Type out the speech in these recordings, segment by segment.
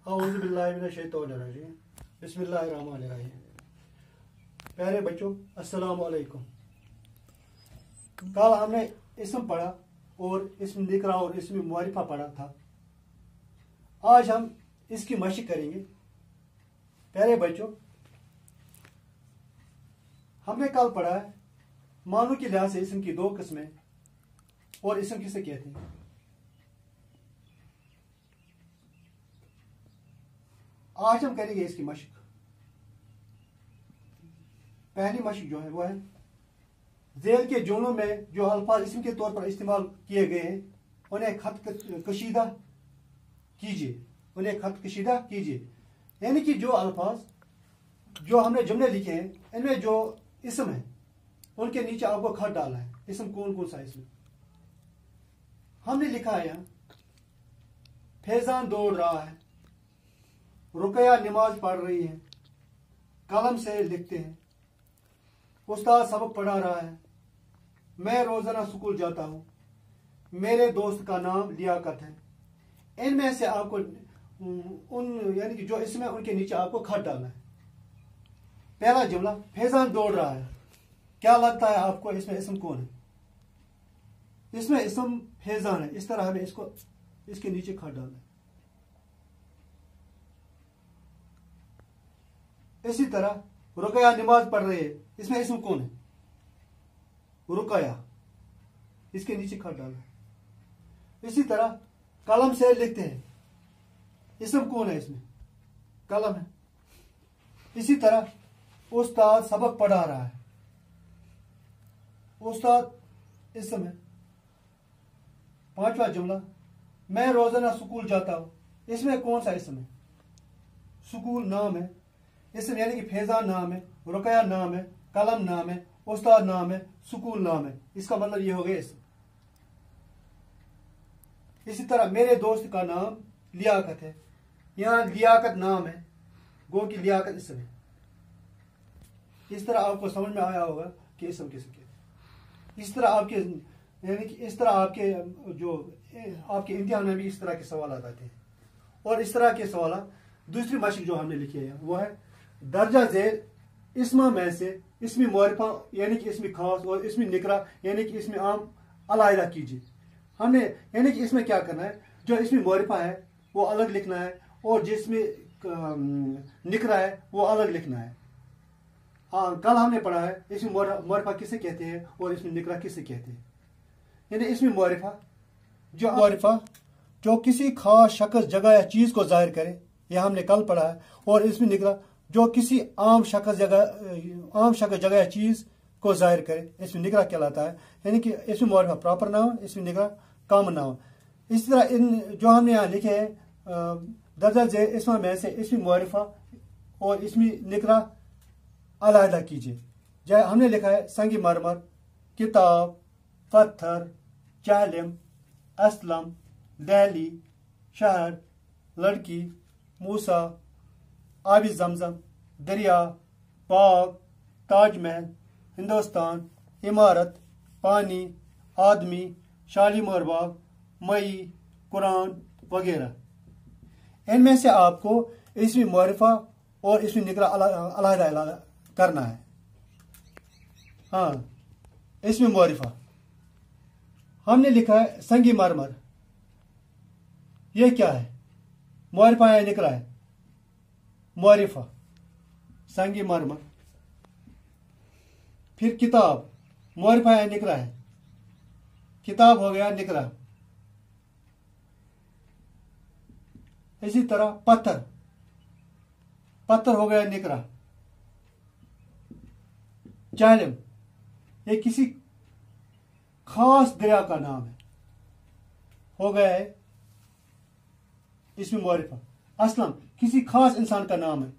औज़ु बिल्लाहि मिनश शैतानिर रजीम। बिस्मिल्लाहिर्रहमानिर्रहीम। प्यारे बच्चों, अस्सलाम वालेकुम। कल हमने इस्म पढ़ा और इस्म निकरा और इस्म मुआरिफा पढ़ा था। आज हम इसकी मशक करेंगे। प्यारे बच्चों, हमने कल पढ़ा है मानू के लिहाज से इस्म की दो किस्में और इस्म किसे कहते हैं। आज हम करेंगे इसकी मशक। पहली मशक जो है वो है ज़ेल के जुमलों में जो अल्फाज इस्म के तौर पर इस्तेमाल किए गए हैं उन्हें खत कशीदा कीजिए। उन्हें खत कशीदा कीजिए, यानी कि जो अल्फाज जो हमने जुमले लिखे हैं इनमें जो इस्म है उनके नीचे आपको खत डालना है। इस्म कौन कौन सा इसमें हमने लिखा है। यहाँ फैजान दौड़ रहा है, रुकया नमाज पढ़ रही है, कलम से लिखते हैं, उस्ताद सबक पढ़ा रहा है, मैं रोजाना स्कूल जाता हूं, मेरे दोस्त का नाम लियाकत है। इनमें से आपको उन यानी कि जो इसमें उनके नीचे आपको खत डालना है। पहला जुमला फैजान दौड़ रहा है, क्या लगता है आपको इसमें इस्म कौन है? इसमें इस्म फैजान है। इस तरह हमें इसको इसके नीचे खत डालना है। इसी तरह रुकया नमाज पढ़ रहे हैं, इसमें इस्म कौन है? रुकया, इसके नीचे खत डालना है। इसी तरह कलम से लिखते हैं, इस्म कौन है? इसमें कलम है। इसी तरह उस्ताद सबक पढ़ा रहा है, उस्ताद इस्म है। पांचवा जुमला मैं रोजाना स्कूल जाता हूं, इसमें कौन सा इस्म है? स्कूल नाम है, इस्म यानी कि फैजान नाम है, रुकया नाम है, कलम नाम है, उस्ताद नाम है, स्कूल नाम है। इसका मतलब ये हो गया इस्म। इसी तरह मेरे दोस्त का नाम लियाकत है, यहाँ लियाकत नाम है, गो की लियाकत इस्म है। इस तरह आपको समझ में आया होगा कि इस्म किसे कहते हैं। इस तरह आपके यानी कि इस तरह आपके जो आपके इम्तिहान में भी इस तरह के सवाल आते हैं। और इस तरह के सवाल दूसरी मशक जो हमने लिखी है वो है दर्जा ज़ेल इस्मा में से इसमें मुआरिफा यानी कि इसमें खास और इसमें निकरा यानी कि इसमें आम अलहदा कीजिए। हमने यानी कि इसमें क्या करना है, जो इसमें मुआरिफा है वो अलग लिखना है और जिसमें निकरा है वो अलग लिखना है। हाँ, कल हमने पढ़ा है इसमें मुआरिफा किसे कहते हैं और इसमें निकरा किसे कहते हैं। यानी इसमें मुआरिफा जो किसी खास शख्स जगह या चीज को जाहिर करे, यह हमने कल पढ़ा है। और इसमें निकरा जो किसी आम शख्स जगह या चीज को जाहिर करे, इसमें निकरा कहलाता है। यानी कि इसमें मुआरिफा प्रॉपर नाउन, इसमें निकरा कॉमन नाउन। इस तरह इन जो हमने यहाँ लिखे हैं दर्जा ज़ेल इसमें में से इसमें मुआरिफा और इसमें निकरा अलहदा कीजिए। जैसे हमने लिखा है संगी मरमर, किताब, पत्थर, जालिम, असलम, दहली, शहर, लड़की, मूसा, आबी जमजम, दरिया, बाग, ताजमहल, हिंदुस्तान, इमारत, पानी, आदमी, शालीमार बाग, मई, कुरान वगैरह। इनमें से आपको इसमें मुआरिफा और इसमें निकरा अलहदा करना है। हाँ, इसमें मुआरिफा हमने लिखा है संगी मरमर। यह क्या है? मुआरिफा है, निकरा है? मुआरिफा संगी मरमर। फिर किताब, मुआरिफा है, निकरा है? किताब हो गया निकरा। इसी तरह पत्थर, पत्थर हो गया निकरा। जालिम, ये किसी खास दरिया का नाम है, हो गया है इसमें मुआरिफा। असलम, किसी खास इंसान का नाम है,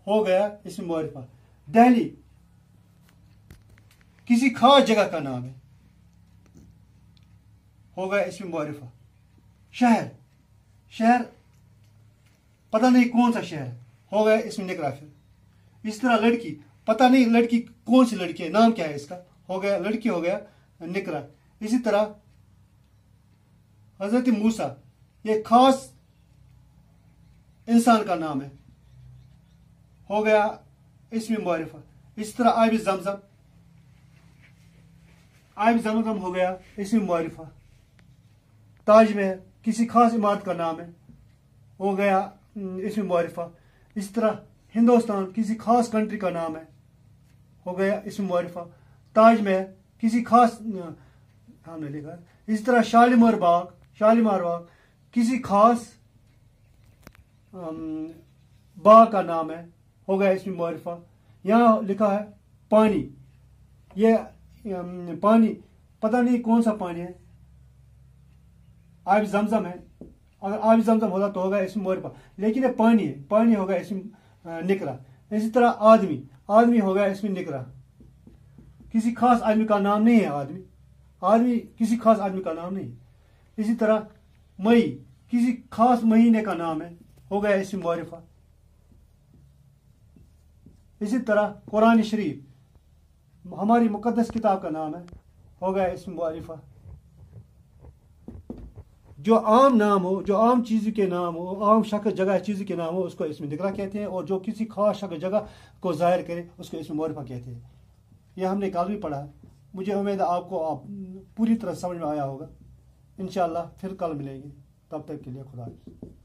हो गया इसमें मुआरिफा। दहली, किसी खास जगह का नाम है, हो गया इसमें मुआरिफा। शहर, शहर पता नहीं कौन सा शहर, हो गया इसमें निकरा। फिर इस तरह लड़की, पता नहीं लड़की कौन सी लड़की है, नाम क्या है इसका, हो गया लड़की, हो गया निकरा। इसी तरह हजरत मूसा, ये खास इंसान का नाम है, हो गया इसमें मुआरिफा। इसी तरह आब ज़मज़म, आब ज़मज़म हो गया इसमें मुआरिफा। ताजमहल किसी खास इमारत का नाम है, हो गया इसमें मुआरिफा। इसी तरह हिंदुस्तान किसी खास कंट्री का नाम है, हो गया इसमें मुआरिफा। ताजमहल किसी खास हमने लिखा। इसी तरह शालीमार बाग, शालीमार बाग किसी खास बाग का नाम है, हो गया इसमें मुआरिफा। यहाँ लिखा है पानी, ये पानी पता नहीं कौन सा पानी है, आब ज़मज़म है। अगर आब ज़मज़म होता तो होगा इसमें मुआरिफा, लेकिन ये पानी है, पानी होगा इसमें निकरा। इसी तरह आदमी, आदमी हो गया इसमें निकरा। किसी खास आदमी का नाम नहीं है आदमी, आदमी किसी खास आदमी का नाम नहीं। इसी तरह मई किसी खास महीने का नाम है, हो गया इसमें मुआरिफा। इसी तरह कुरान शरीफ हमारी मुकद्दस किताब का नाम है, हो गया इसमें मुआरिफा। जो आम नाम हो, जो आम चीज़ के नाम हो, आम शक्ल जगह चीज़ के नाम हो, उसको इसमें निकरा कहते हैं। और जो किसी खास शक्ल जगह को जाहिर करे उसको इसमें मुआरिफा कहते हैं। यह हमने कल भी पढ़ा है। मुझे उम्मीद है आपको पूरी तरह समझ में आया होगा। इंशाअल्लाह फिर कल मिलेंगे, तब तक के लिए खुदा हाफिज़।